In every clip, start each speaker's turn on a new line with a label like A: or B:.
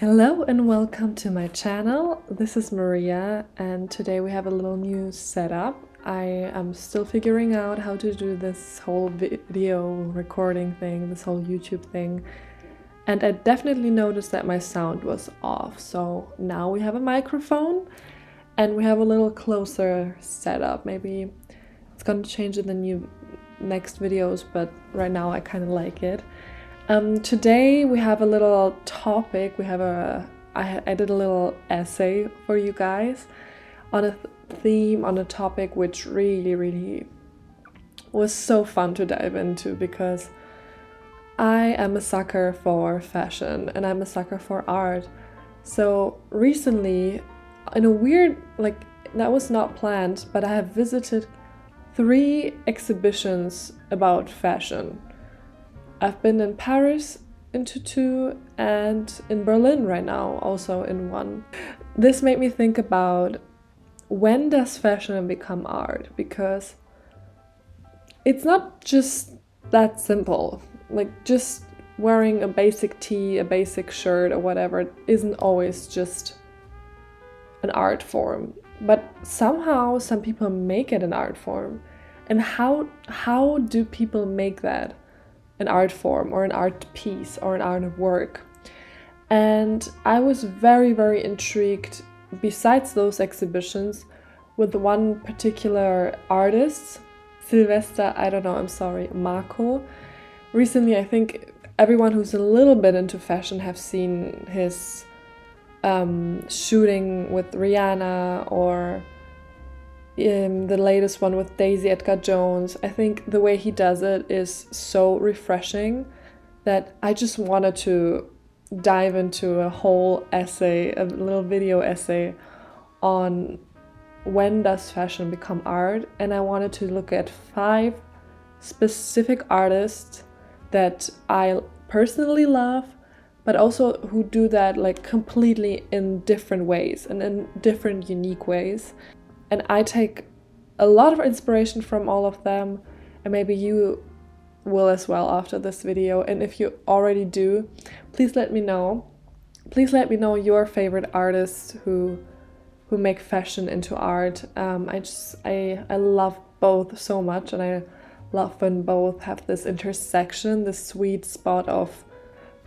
A: Hello and welcome to my channel. This is Maria and today we have a little new setup. I am still figuring out how to do this whole video recording thing, this whole YouTube thing. And I definitely noticed that my sound was off. So now we have a microphone and we have a little closer setup. Maybe it's going to change in the next videos, but right now I kind of like it. Today we have a little topic. I did a little essay for you guys on a theme, on a topic which really was so fun to dive into because I am a sucker for fashion and I'm a sucker for art. So recently, in a weird, that was not planned, but I have visited 3 exhibitions about fashion. I've been in Paris into 2 and in Berlin right now also in 1. This made me think about when does fashion become art? Because it's not just that simple. Like just wearing a basic tee, a basic shirt or whatever isn't always just an art form. But somehow some people make it an art form. And how do people make that an art form or an art piece or an artwork? And I was very intrigued, besides those exhibitions, with one particular artist, Szilveszter, Makó. Recently, I think everyone who's a little bit into fashion have seen his shooting with Rihanna or the latest one with Daisy Edgar-Jones. I think the way he does it is so refreshing that I just wanted to dive into a whole essay, a little video essay on when does fashion become art, and I wanted to look at 5 specific artists that I personally love, but also who do that like completely in different ways and in different unique ways. And I take a lot of inspiration from all of them, and maybe you will as well after this video. And if you already do, please let me know. Please let me know your favorite artists who make fashion into art. I love both so much, and I love when both have this intersection, this sweet spot of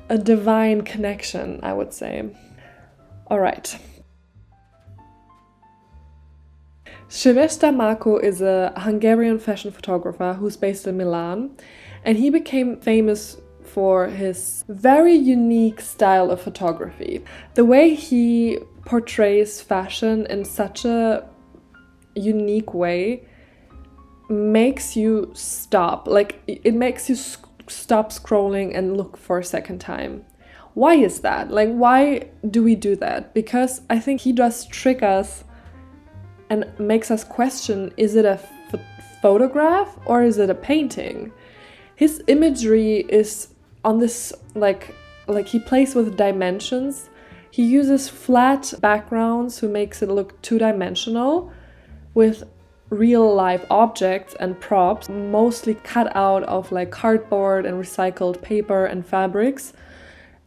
A: a divine connection, I would say. All right. Szilveszter Makó is a Hungarian fashion photographer who's based in Milan, and he became famous for his very unique style of photography. The way he portrays fashion in such a unique way makes you stop. It makes you stop scrolling and look for a second time. Why is that? Why do we do that? Because I think he does trick us and makes us question, is it a photograph or is it a painting? His imagery is on this, like he plays with dimensions. He uses flat backgrounds who makes it look two-dimensional with real life objects and props, mostly cut out of cardboard and recycled paper and fabrics.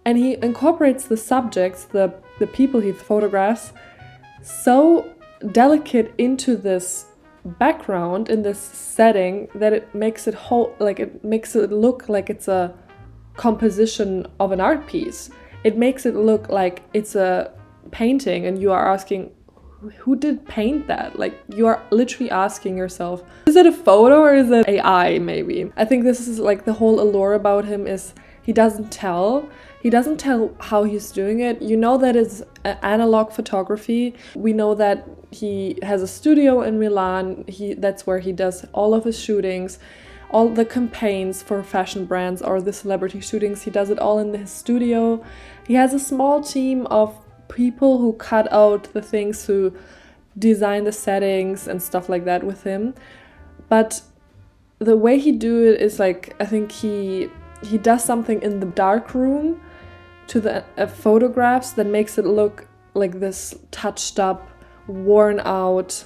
A: And he incorporates the subjects, the people he photographs, so delicate into this background, in this setting, that it makes it look like it's a composition of an art piece. It makes it look like it's a painting, and you are asking, who did paint that? You are literally asking yourself, is it a photo or is it AI maybe? I think this is the whole allure about him is he doesn't tell how he's doing it. You know that it's analog photography. We know that he has a studio in Milan. That's where he does all of his shootings, all the campaigns for fashion brands or the celebrity shootings. He does it all in his studio. He has a small team of people who cut out the things, who design the settings and stuff like that with him. But the way he do it is I think he does something in the dark room to the photographs that makes it look like this touched up, worn out,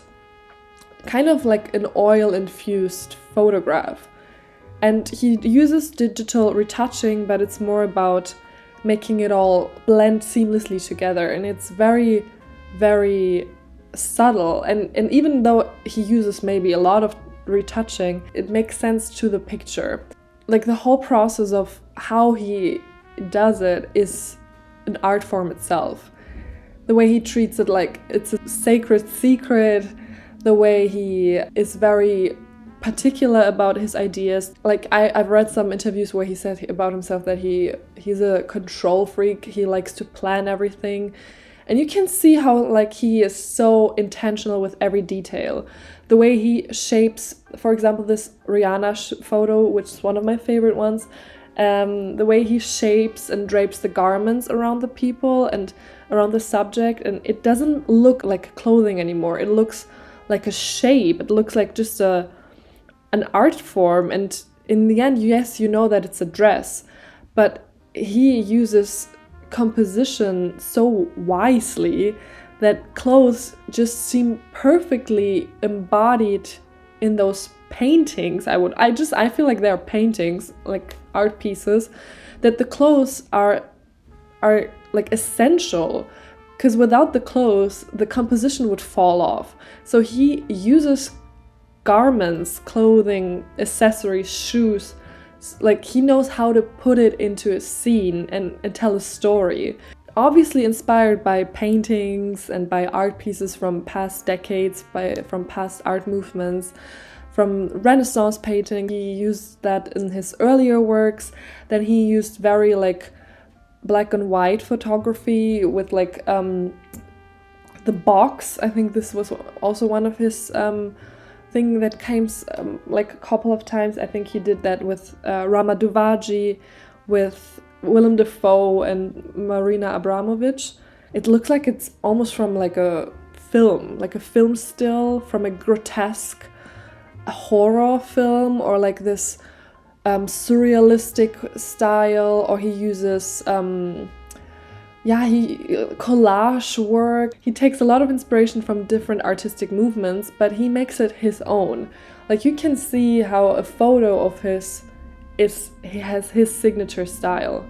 A: kind of like an oil infused photograph. And he uses digital retouching, but it's more about making it all blend seamlessly together. And it's very, very subtle. And even though he uses maybe a lot of retouching, it makes sense to the picture. Like the whole process of how he does it is an art form itself. The way he treats it like it's a sacred secret, the way he is very particular about his ideas. Like I've read some interviews where he said about himself that he's a control freak. He likes to plan everything. And you can see how like he is so intentional with every detail. The way he shapes, for example, this Rihanna photo, which is one of my favorite ones, the way he shapes and drapes the garments around the people and around the subject, and it doesn't look like clothing anymore. It looks like a shape. It looks like just an art form, and in the end, yes, you know that it's a dress, but he uses composition so wisely that clothes just seem perfectly embodied in those paintings. I feel like they're paintings, like art pieces, that the clothes are like essential, because without the clothes the composition would fall off. So he uses garments, clothing, accessories, shoes, like he knows how to put it into a scene and tell a story. Obviously inspired by paintings and by art pieces from past decades, from past art movements, from Renaissance painting. He used that in his earlier works. Then he used very like black and white photography with like the box. I think this was also one of his thing that came like a couple of times. I think he did that with Rama Duvaji, with Willem Dafoe and Marina Abramovic. It looks like it's almost from like a film still, from a grotesque horror film, or like this surrealistic style. Or he uses collage work. He takes a lot of inspiration from different artistic movements, but he makes it his own. Like you can see how a photo of his he has his signature style.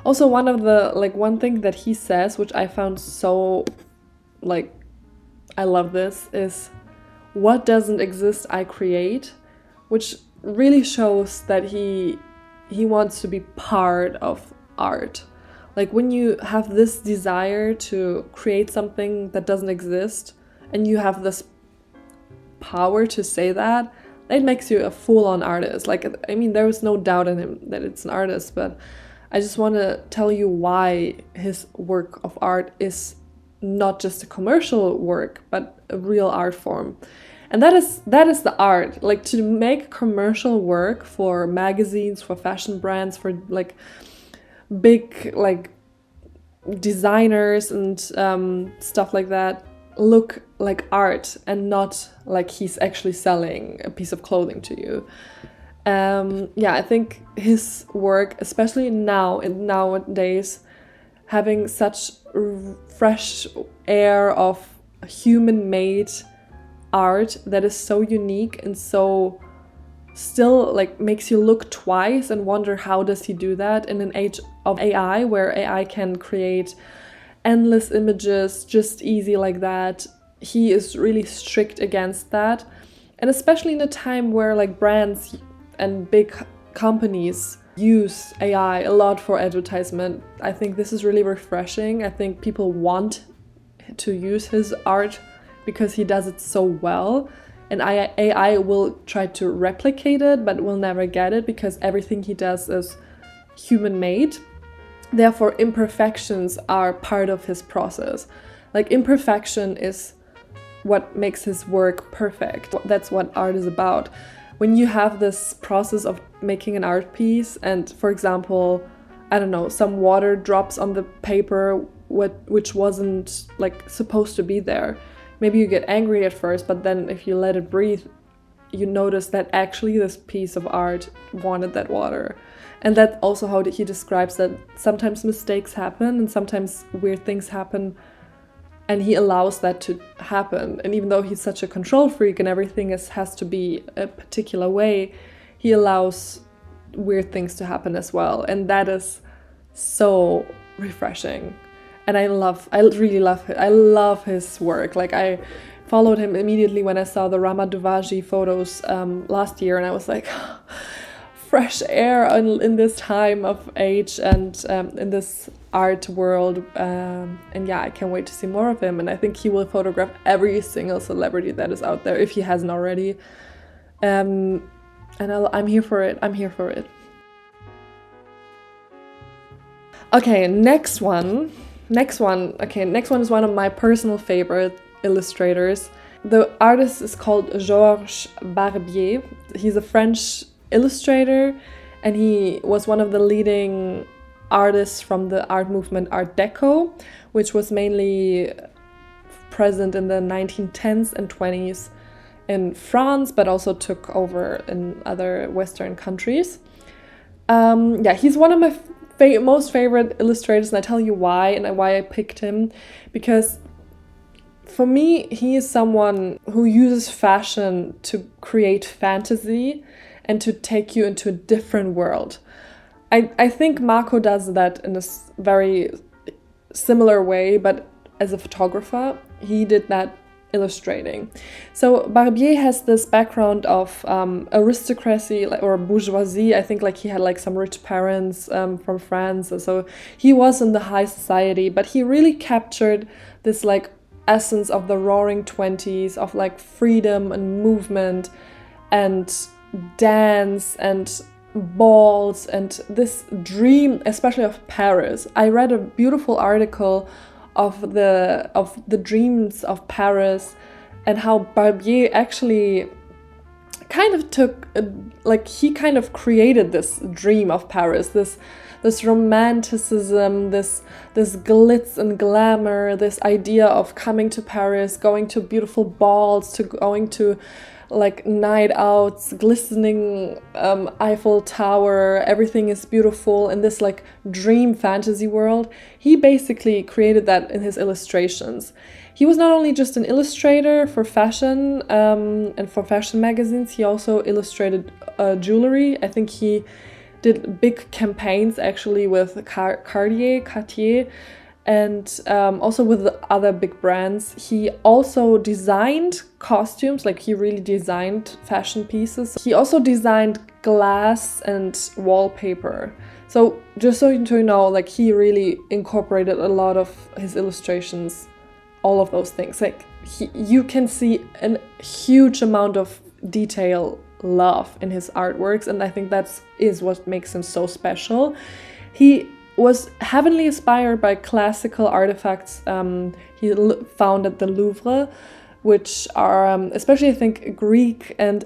A: Also, one thing that he says, which I found so, like, I love this, is what doesn't exist I create, which really shows that he wants to be part of art. Like when you have this desire to create something that doesn't exist, and you have this power to say that, it makes you a full-on artist. Like, I mean, there is no doubt in him that it's an artist, but I just want to tell you why his work of art is not just a commercial work, but a real art form. And that is the art. Like, to make commercial work for magazines, for fashion brands, for like big like designers and stuff like that, look like art and not like he's actually selling a piece of clothing to you. I think his work, especially nowadays, having such fresh air of human-made art that is so unique and so still like makes you look twice and wonder how does he do that in an age of AI, where AI can create endless images just easy like that. He is really strict against that, and especially in a time where like brands and big companies use AI a lot for advertisement. I think this is really refreshing. I think people want to use his art because he does it so well, and AI will try to replicate it but will never get it, because everything he does is human-made. Therefore, imperfections are part of his process. Like, imperfection is what makes his work perfect. That's what art is about. When you have this process of making an art piece and, for example, I don't know, some water drops on the paper which wasn't like supposed to be there. Maybe you get angry at first, but then if you let it breathe, you notice that actually this piece of art wanted that water. And that's also how he describes that sometimes mistakes happen and sometimes weird things happen, and he allows that to happen. And even though he's such a control freak and everything has to be a particular way, he allows weird things to happen as well. And that is so refreshing. And I love his work. Like, I followed him immediately when I saw the Rama Duvaji photos last year, and I was like, fresh air in this time of age and in this art world. And yeah, I can't wait to see more of him. And I think he will photograph every single celebrity that is out there, if he hasn't already. And I'm here for it. Okay, next one is one of my personal favorite illustrators. The artist is called Georges Barbier. He's a French illustrator, and he was one of the leading artists from the art movement Art Deco, which was mainly present in the 1910s and 20s in France, but also took over in other Western countries. He's one of my most favorite illustrators, and I tell you why and why I picked him. Because for me, he is someone who uses fashion to create fantasy and to take you into a different world. I think Makó does that in a very similar way, but as a photographer, he did that illustrating. So Barbier has this background of aristocracy or bourgeoisie. I think like he had like some rich parents from France, so he was in the high society, but he really captured this like essence of the roaring 20s, of like freedom and movement and dance and balls and this dream, especially of Paris. I read a beautiful article of the dreams of Paris and how Barbier actually kind of took he kind of created this dream of Paris, this romanticism, this glitz and glamour, this idea of coming to Paris, going to beautiful balls, to going to like night outs, glistening Eiffel Tower, everything is beautiful in this like dream fantasy world. He basically created that in his illustrations. He was not only just an illustrator for fashion and for fashion magazines, he also illustrated jewelry. I think he did big campaigns actually with Cartier, and also with the other big brands. He also designed costumes, like he really designed fashion pieces. He also designed glass and wallpaper. So just so you know, like he really incorporated a lot of his illustrations, all of those things. Like you can see a huge amount of detail love in his artworks, and I think that is what makes him so special. He was heavily inspired by classical artifacts he found at the Louvre, which are especially I think Greek and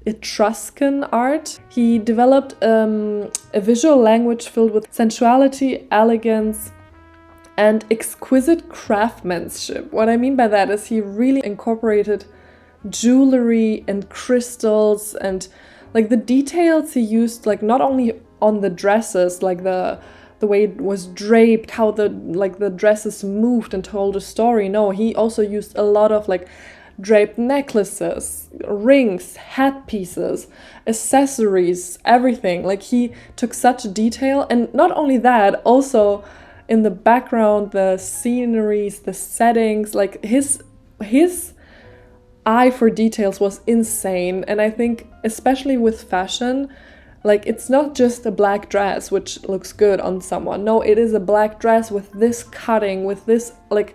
A: Etruscan art. He developed a visual language filled with sensuality, elegance, and exquisite craftsmanship. What I mean by that is he really incorporated jewelry and crystals and like the details he used, like not only on the dresses, like the way it was draped, how the dresses moved and told a story. No, he also used a lot of like draped necklaces, rings, hat pieces, accessories, everything. Like he took such detail, and not only that, also in the background, the sceneries, the settings, like his eye for details was insane. And I think especially with fashion, like it's not just a black dress which looks good on someone. No, it is a black dress with this cutting, with this like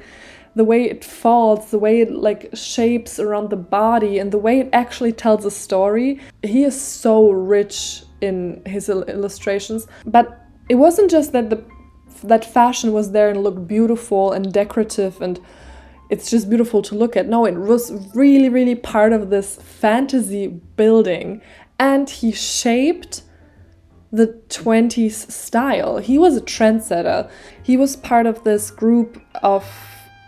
A: the way it falls, the way it like shapes around the body, and the way it actually tells a story. He is so rich in his illustrations. But it wasn't just that fashion was there and looked beautiful and decorative and it's just beautiful to look at. No, it was really, really part of this fantasy building. And he shaped the 20s style. He was a trendsetter. He was part of this group of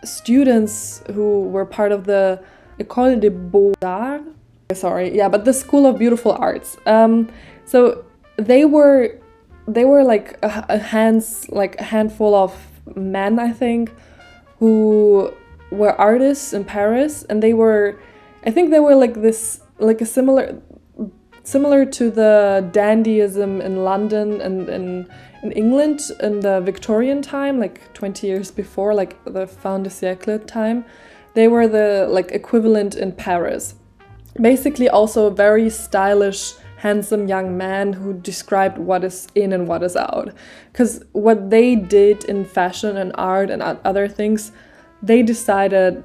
A: students who were part of the École des Beaux-Arts. But the School of Beautiful Arts. So they were like a handful of men, I think, who were artists in Paris, and I think they were like this, like a similar similar to the dandyism in London and in England in the Victorian time, like 20 years before, like the fin de siècle time. They were the like equivalent in Paris. Basically also a very stylish, handsome young man who described what is in and what is out. Because what they did in fashion and art and other things, they decided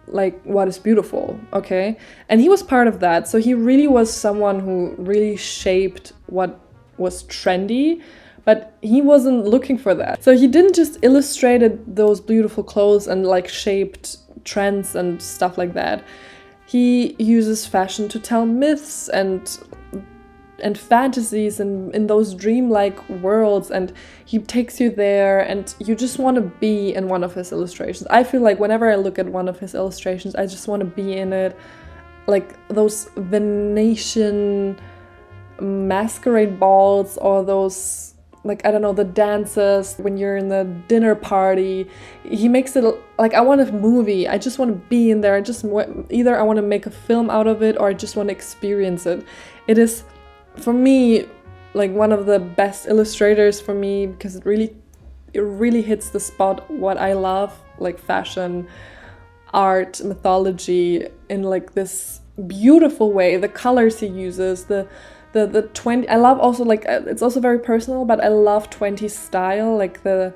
A: like what is beautiful, okay? And he was part of that. So he really was someone who really shaped what was trendy, but he wasn't looking for that. So he didn't just illustrated those beautiful clothes and like shaped trends and stuff like that. He uses fashion to tell myths and fantasies and in those dreamlike worlds, and he takes you there and you just want to be in one of his illustrations. I feel like whenever I look at one of his illustrations, I just want to be in it. Like those Venetian masquerade balls, or those, like, I don't know, the dances when you're in the dinner party. He makes it like, I want a movie. I just want to be in there. Either I want to make a film out of it, or I just want to experience it. It is, for me, like one of the best illustrators for me, because it really hits the spot what I love, like fashion, art, mythology, in like this beautiful way. The colors he uses, the 20, I love also, like, it's also very personal, but I love 20s style, like the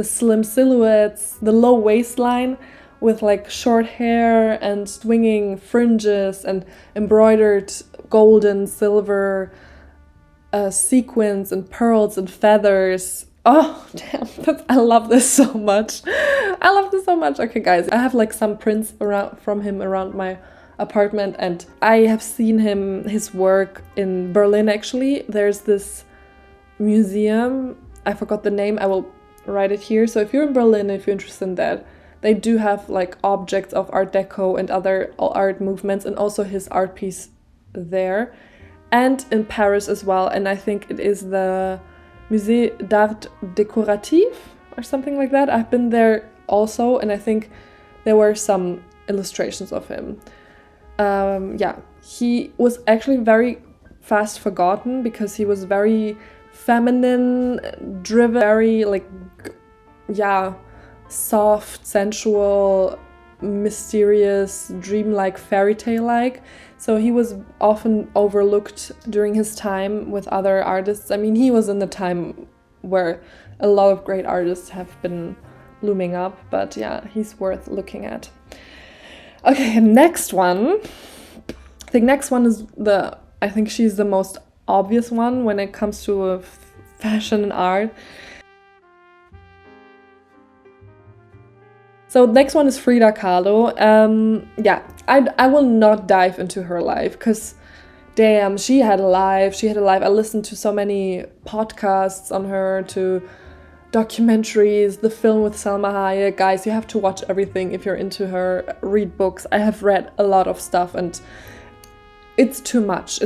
A: slim silhouettes, the low waistline with like short hair and swinging fringes and embroidered golden, silver sequins and pearls and feathers. Oh, damn, I love this so much. I love this so much. Okay, guys, I have like some prints from him around my apartment, and I have seen his work in Berlin. Actually, there's this museum, I forgot the name, I will write it here. So if you're in Berlin, if you're interested in that, they do have like objects of Art Deco and other art movements, and also his art piece there, and in Paris as well. And I think it is the Musée d'Art Décoratif or something like that. I've been there also, and I think there were some illustrations of him. He was actually very fast forgotten because he was very feminine, driven, very like, soft, sensual, mysterious, dreamlike, fairy tale-like. So he was often overlooked during his time with other artists. I mean, he was in the time where a lot of great artists have been blooming up, but yeah, he's worth looking at. Okay, next one. The next one is I think she's the most obvious one when it comes to fashion and art. So next one is Frida Kahlo. I will not dive into her life because, damn, she had a life. I listened to so many podcasts on her, to documentaries, the film with Salma Hayek. Guys, you have to watch everything if you're into her. Read books. I have read a lot of stuff, and it's too much.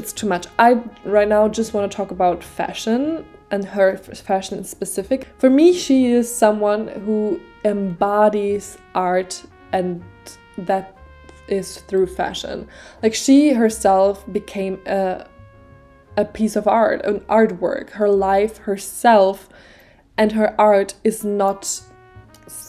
A: I right now just want to talk about fashion, and her fashion in specific. For me, she is someone who embodies art, and that is through fashion. Like, she herself became a piece of art, an artwork. Her life, herself, and her art is not,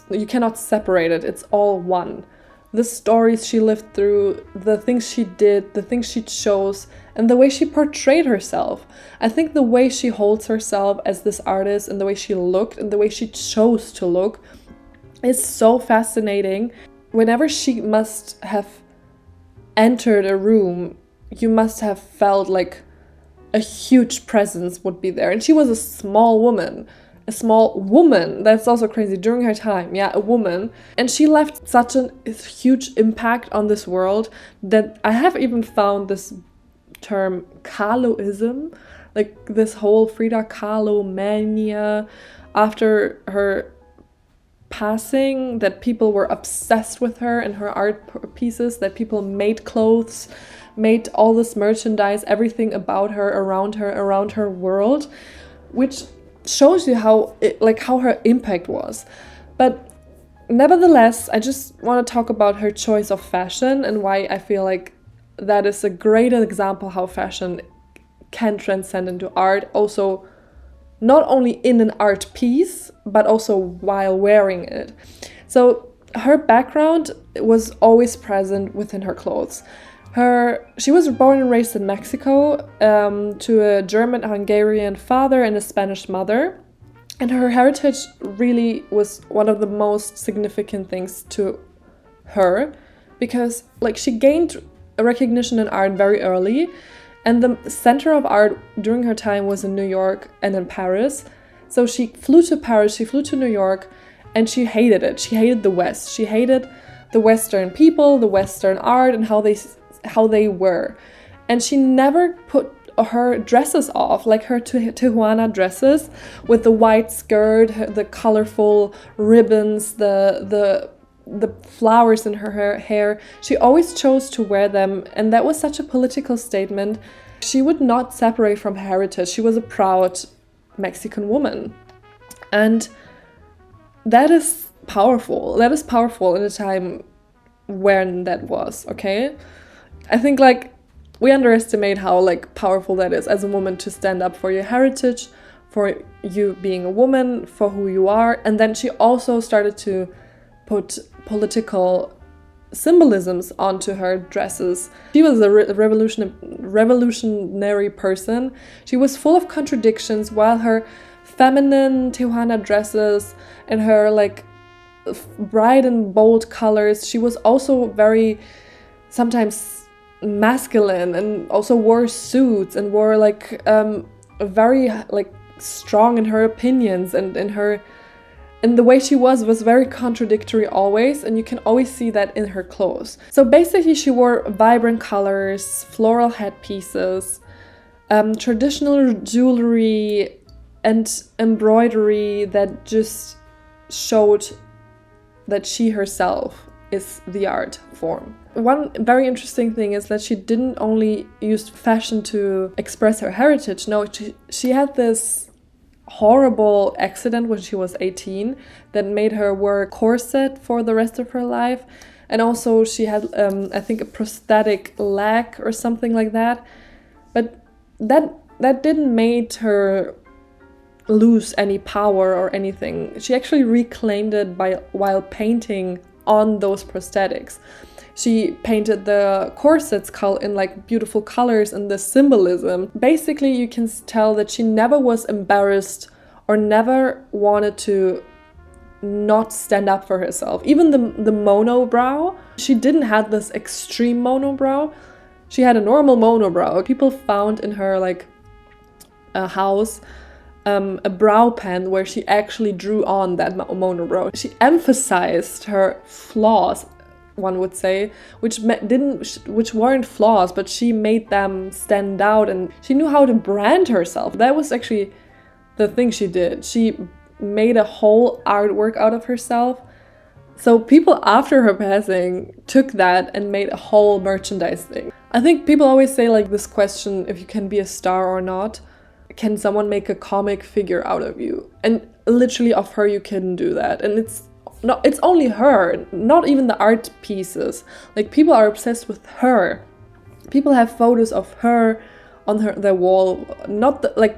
A: you cannot separate it. It's all one. The stories she lived through, the things she did, the things she chose, and the way she portrayed herself. I think the way she holds herself as this artist, and the way she looked, and the way she chose to look is so fascinating. Whenever she must have entered a room, you must have felt like a huge presence would be there. And she was a small woman, that's also crazy, during her time, a woman. And she left such a huge impact on this world that I have even found this term Kahloism, like this whole Frida Kahlo mania after her passing, that people were obsessed with her and her art pieces, that people made clothes, made all this merchandise, everything about her, around her world, which shows you how her impact was. But nevertheless, I just want to talk about her choice of fashion and why I feel like that is a great example how fashion can transcend into art, also not only in an art piece, but also while wearing it. So her background was always present within her clothes. She was born and raised in Mexico to a German-Hungarian father and a Spanish mother. And her heritage really was one of the most significant things to her, because like she gained a recognition in art very early, and the center of art during her time was in New York and in Paris. So she flew to Paris, she flew to New York, and she hated it. She hated the West. She hated the Western people, the Western art, and how they were. And she never put her dresses off, like her Tijuana dresses with the white skirt, the colorful ribbons, the flowers in her hair. She always chose to wear them, and that was such a political statement. She would not separate from her heritage. She was a proud Mexican woman. And that is powerful. That is powerful in a time when that was, okay? I think like we underestimate how like powerful that is as a woman to stand up for your heritage, for you being a woman, for who you are. And then she also started to put political symbolisms onto her dresses. She was a revolutionary person. She was full of contradictions, while her feminine Tijuana dresses and her like bright and bold colors, she was also very sometimes masculine, and also wore suits and wore like very like strong in her opinions, and in the way she was very contradictory always, and you can always see that in her clothes. So basically she wore vibrant colors, floral headpieces, traditional jewelry and embroidery that just showed that she herself is the art form. One very interesting thing is that she didn't only use fashion to express her heritage. No, she had this horrible accident when she was 18 that made her wear a corset for the rest of her life. And also she had, I think, a prosthetic leg or something like that. But that didn't make her lose any power or anything. She actually reclaimed it while painting on those prosthetics. She painted the corsets in like beautiful colors and the symbolism. Basically, you can tell that she never was embarrassed or never wanted to not stand up for herself. Even the monobrow, she didn't have this extreme monobrow. She had a normal monobrow. People found in her like a house a brow pen where she actually drew on that monobrow. She emphasized her flaws, one would say, which weren't flaws, but she made them stand out, and she knew how to brand herself. That was actually the thing she did. She made a whole artwork out of herself. So people after her passing took that and made a whole merchandise thing. I think people always say like this question, if you can be a star or not. Can someone make a comic figure out of you? And literally of her you can do that. And it's only her, not even the art pieces. Like people are obsessed with her. People have photos of her on their wall.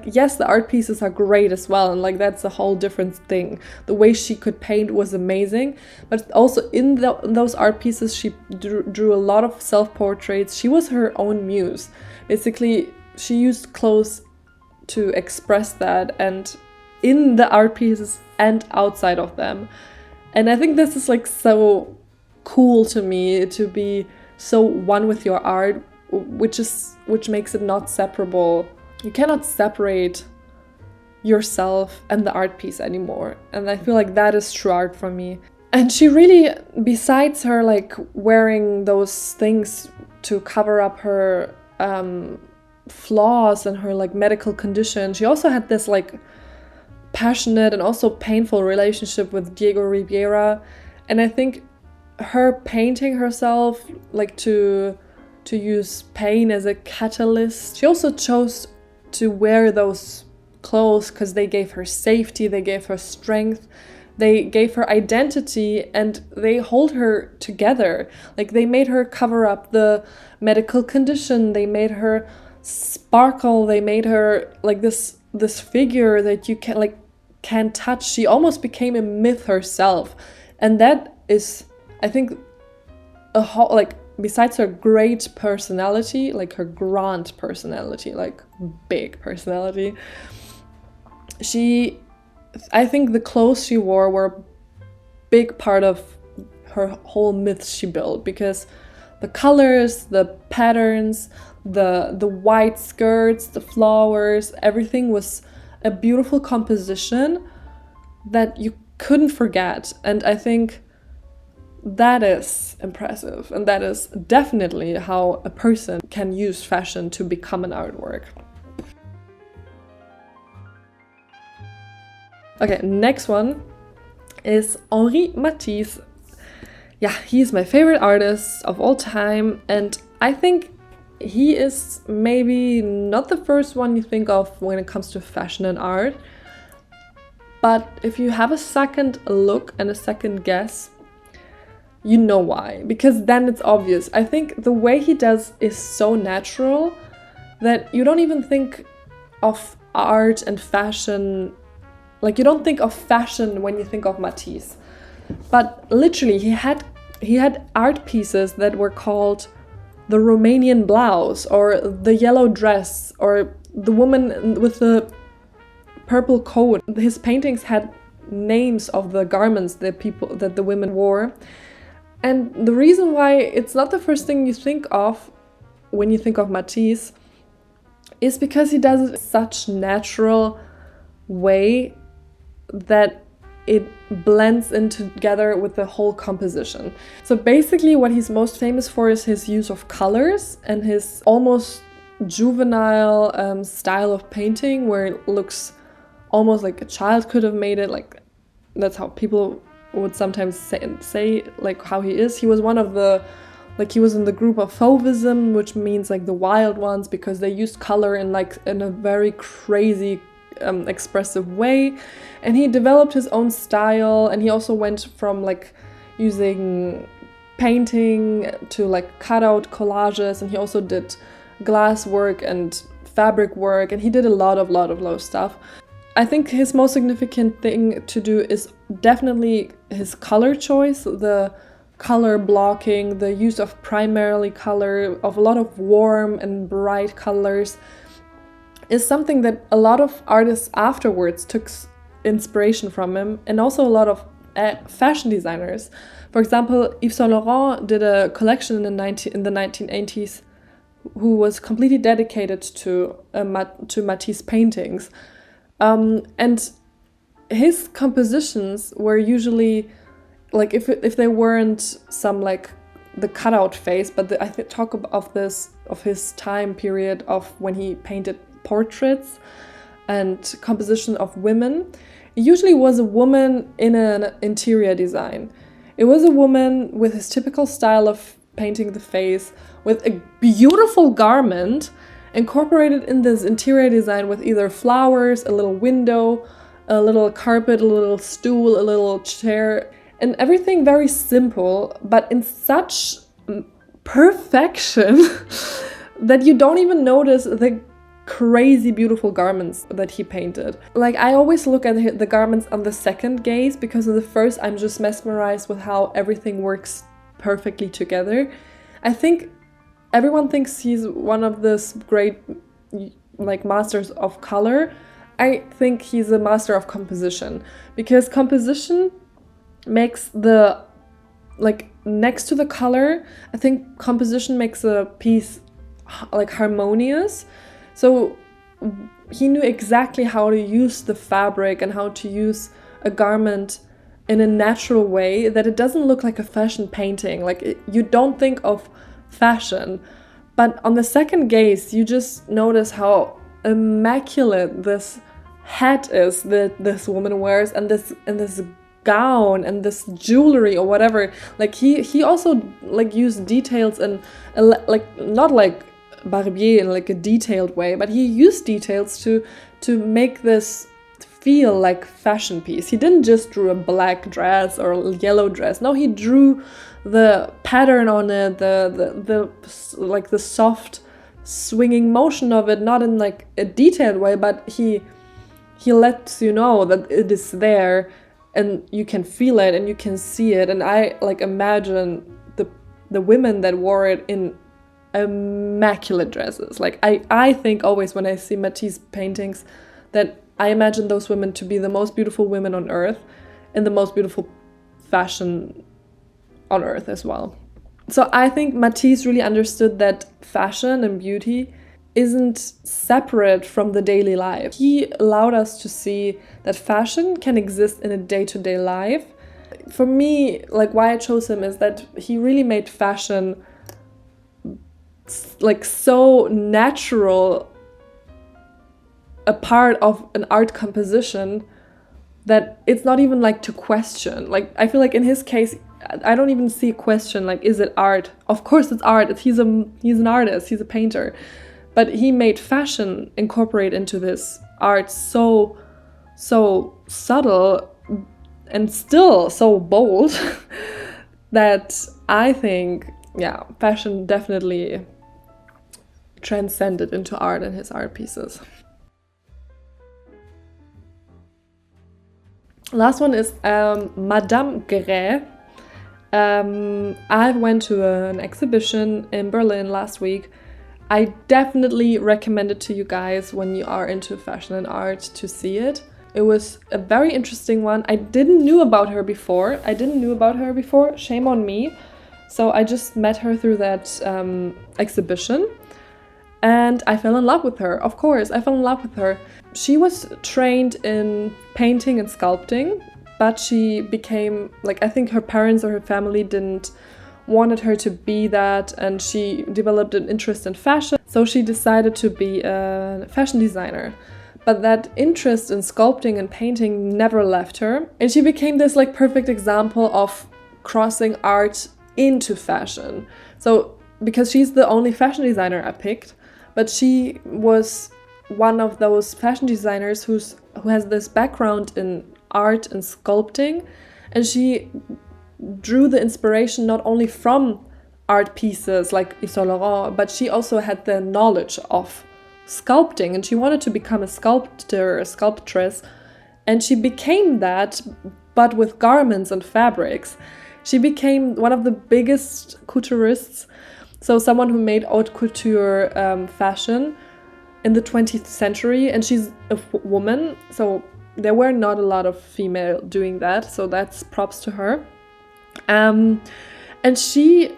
A: Yes, the art pieces are great as well, and like that's a whole different thing. The way she could paint was amazing, but also in those art pieces she drew a lot of self-portraits. She was her own muse. Basically, she used clothes to express that, and in the art pieces and outside of them. And I think this is like so cool to me, to be so one with your art, which makes it not separable. You cannot separate yourself and the art piece anymore. And I feel like that is true art for me. And she really, besides her like wearing those things to cover up her flaws and her like medical condition, she also had this like passionate and also painful relationship with Diego Rivera. And I think her painting herself like to use pain as a catalyst. She also chose to wear those clothes because they gave her safety, they gave her strength, they gave her identity, and they hold her together. Like they made her cover up the medical condition, they made her sparkle. They made her like this figure that you can't touch. She almost became a myth herself, and that is, I think, a whole, like, besides her great personality, like her grand personality, like big personality, I think the clothes she wore were a big part of her whole myth she built, because the colors, the patterns, the white skirts, the flowers, everything was a beautiful composition that you couldn't forget. And I think that is impressive, and that is definitely how a person can use fashion to become an artwork. Okay, next one is Henri Matisse. Yeah, he's my favorite artist of all time, and I think he is maybe not the first one you think of when it comes to fashion and art. But if you have a second look and a second guess, you know why. Because then it's obvious. I think the way he does is so natural that you don't even think of art and fashion. Like, you don't think of fashion when you think of Matisse. But literally, he had art pieces that were called the Romanian blouse, or the yellow dress, or the woman with the purple coat. His paintings had names of the garments that the women wore. And the reason why it's not the first thing you think of when you think of Matisse is because he does it in such natural way that it blends in together with the whole composition. So basically what he's most famous for is his use of colors and his almost juvenile style of painting, where it looks almost like a child could have made it. Like, that's how people would sometimes say like how he is. He was one of the, like, he was in the group of Fauvism, which means like the wild ones, because they used color in a very crazy expressive way. And he developed his own style, and he also went from like using painting to like cutout collages, and he also did glass work and fabric work, and he did a lot of stuff. I think his most significant thing to do is definitely his color choice, the color blocking, the use of primarily color, of a lot of warm and bright colors, is something that a lot of artists afterwards took inspiration from him, and also a lot of fashion designers. For example, Yves Saint Laurent did a collection in the 1980s who was completely dedicated to Matisse paintings. And his compositions were usually, like, if they weren't some like the cutout phase, but I talk of his time period of when he painted portraits and composition of women. It usually was a woman in an interior design. It was a woman with his typical style of painting the face, with a beautiful garment incorporated in this interior design, with either flowers, a little window, a little carpet, a little stool, a little chair, and everything very simple, but in such perfection that you don't even notice the crazy beautiful garments that he painted. Like, I always look at the garments on the second gaze, because in the first I'm just mesmerized with how everything works perfectly together. I think everyone thinks he's one of this great like masters of color. I think he's a master of composition, because composition makes the, like, next to the color, I think composition makes a piece like harmonious. So he knew exactly how to use the fabric and how to use a garment in a natural way that it doesn't look like a fashion painting. Like, you don't think of fashion, but on the second gaze you just notice how immaculate this hat is that this woman wears, and this gown and this jewelry or whatever. Like, he also like used details and like, not like Barbier in like a detailed way, but he used details to make this feel like fashion piece. He didn't just drew a black dress or a yellow dress. No, he drew the pattern on it, the like the soft swinging motion of it, not in like a detailed way, but he lets you know that it is there and you can feel it and you can see it. And I like imagine the women that wore it in immaculate dresses. Like I think always when I see Matisse paintings that I imagine those women to be the most beautiful women on earth and the most beautiful fashion on earth as well. So I think Matisse really understood that fashion and beauty isn't separate from the daily life. He allowed us to see that fashion can exist in a day-to-day life. For me, like why I chose him is that he really made fashion like so natural a part of an art composition that it's not even like to question. Like I feel like in his case, I don't even see a question like, is it art? Of course it's art. He's an artist, he's a painter. But he made fashion incorporate into this art so subtle and still so bold that I think, yeah, fashion definitely transcended into art in his art pieces. Last one is Madame Grès. I went to an exhibition in Berlin last week. I definitely recommend it to you guys when you are into fashion and art to see it. It was a very interesting one. I didn't know about her before. Shame on me. So I just met her through that exhibition. And I fell in love with her. Of course, I fell in love with her. She was trained in painting and sculpting, but she became, like, I think her parents or her family didn't wanted her to be that, and she developed an interest in fashion. So she decided to be a fashion designer. But that interest in sculpting and painting never left her. And she became this like perfect example of crossing art into fashion. So because she's the only fashion designer I picked, but she was one of those fashion designers who has this background in art and sculpting, and she drew the inspiration not only from art pieces like Yves Saint Laurent, but she also had the knowledge of sculpting, and she wanted to become a sculptor, a sculptress, and she became that, but with garments and fabrics. She became one of the biggest couturists, so someone who made haute couture fashion in the 20th century, and she's a woman, so there were not a lot of female doing that, so that's props to her. And she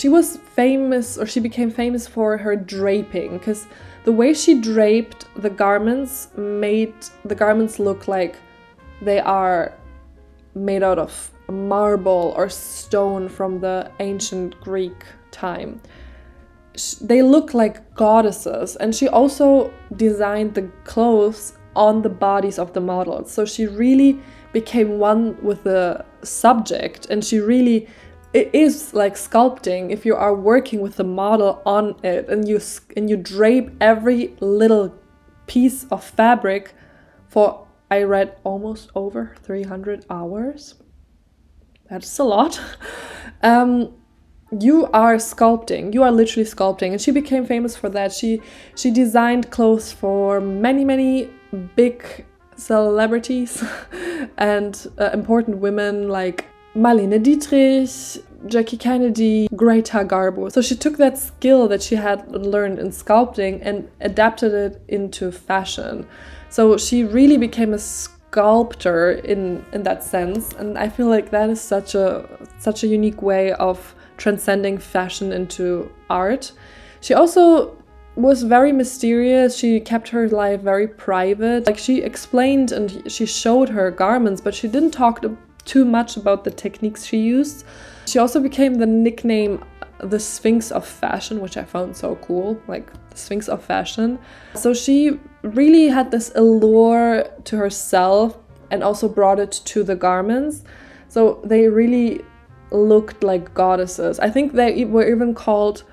A: was famous, or she became famous for her draping, because the way she draped the garments made the garments look like they are made out of marble or stone from the ancient Greek time. They look like goddesses, and she also designed the clothes on the bodies of the models. So she really became one with the subject, and it is like sculpting if you are working with the model on it, and you drape every little piece of fabric for, I read, almost over 300 hours. That's a lot. You are sculpting, you are literally sculpting, and she became famous for that. She designed clothes for many big celebrities and important women like Marlene Dietrich, Jackie Kennedy, Greta Garbo. So she took that skill that she had learned in sculpting and adapted it into fashion. So she really became a sculptor in that sense, and I feel like that is such a unique way of transcending fashion into art. She also was very mysterious. She kept her life very private. Like, she explained and she showed her garments, but she didn't talk too much about the techniques she used. She also became the nickname the Sphinx of Fashion, which I found so cool, like the Sphinx of Fashion. So she really had this allure to herself and also brought it to the garments. So they really looked like goddesses. I think they were even called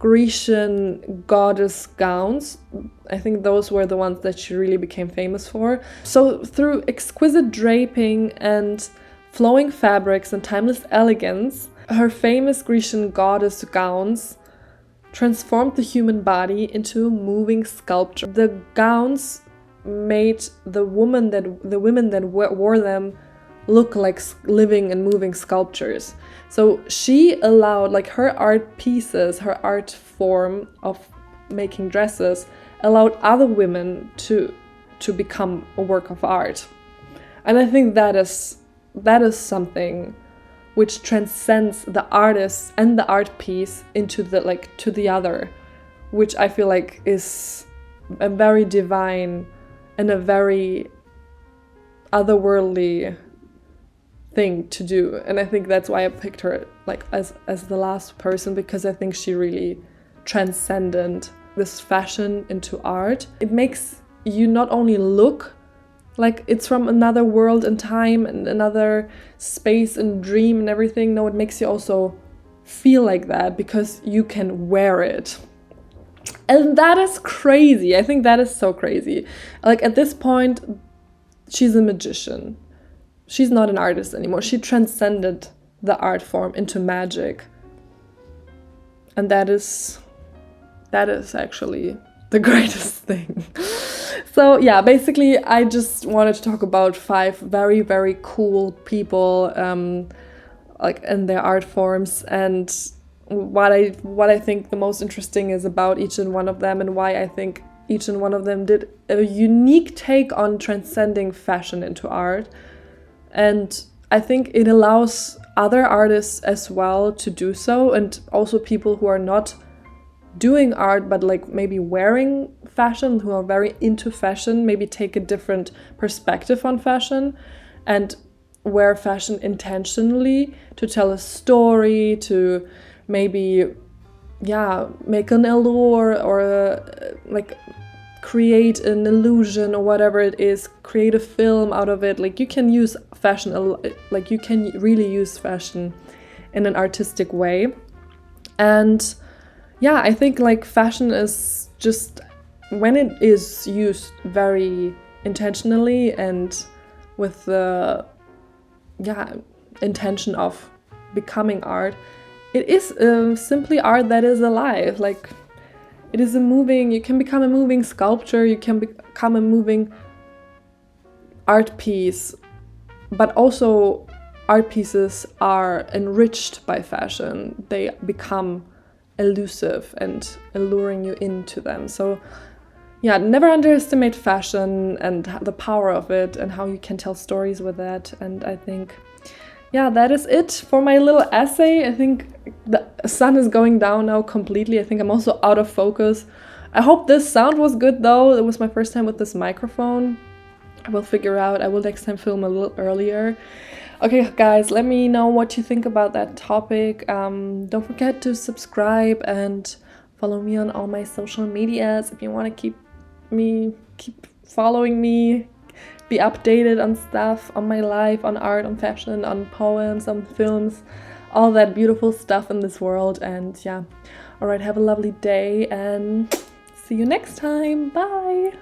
A: Grecian goddess gowns. I think those were the ones that she really became famous for. So through exquisite draping and flowing fabrics and timeless elegance, her famous Grecian goddess gowns transformed the human body into a moving sculpture. The gowns made the women that wore them look like living and moving sculptures. So she allowed, like, her art pieces, her art form of making dresses allowed other women to become a work of art. And I think that is something which transcends the artist and the art piece into to the other, which I feel like is a very divine and a very otherworldly thing to do. And I think that's why I picked her like as the last person, because I think she really transcended this fashion into art. It makes you not only look like it's from another world and time and another space and dream and everything. No, it makes you also feel like that because you can wear it. And that is crazy. I think that is so crazy. Like, at this point, she's a magician. She's not an artist anymore. She transcended the art form into magic. And that is actually the greatest thing. So yeah, basically I just wanted to talk about 5 very, very cool people like in their art forms, and what I think the most interesting is about each and one of them, and why I think each and one of them did a unique take on transcending fashion into art. And I think it allows other artists as well to do so, and also people who are not doing art but like maybe wearing fashion, who are very into fashion, maybe take a different perspective on fashion and wear fashion intentionally to tell a story, to maybe make an allure or like create an illusion or whatever it is, create a film out of it. Like, you can use fashion, like you can really use fashion in an artistic way. And yeah, I think like fashion is just, when it is used very intentionally and with the intention of becoming art, it is simply art that is alive. Like, it is you can become a moving sculpture, you can become a moving art piece, but also art pieces are enriched by fashion. They become elusive and alluring you into them. So yeah, never underestimate fashion and the power of it and how you can tell stories with that. And I think, yeah, that is it for my little essay. I think the sun is going down now completely. I think I'm also out of focus. I hope this sound was good though. It was my first time with this microphone. I will figure out. I will next time film a little earlier. Okay, guys, let me know what you think about that topic. Don't forget to subscribe and follow me on all my social medias if you want to keep following me, be updated on stuff, on my life, on art, on fashion, on poems, on films, all that beautiful stuff in this world. And yeah, all right, have a lovely day and see you next time. Bye.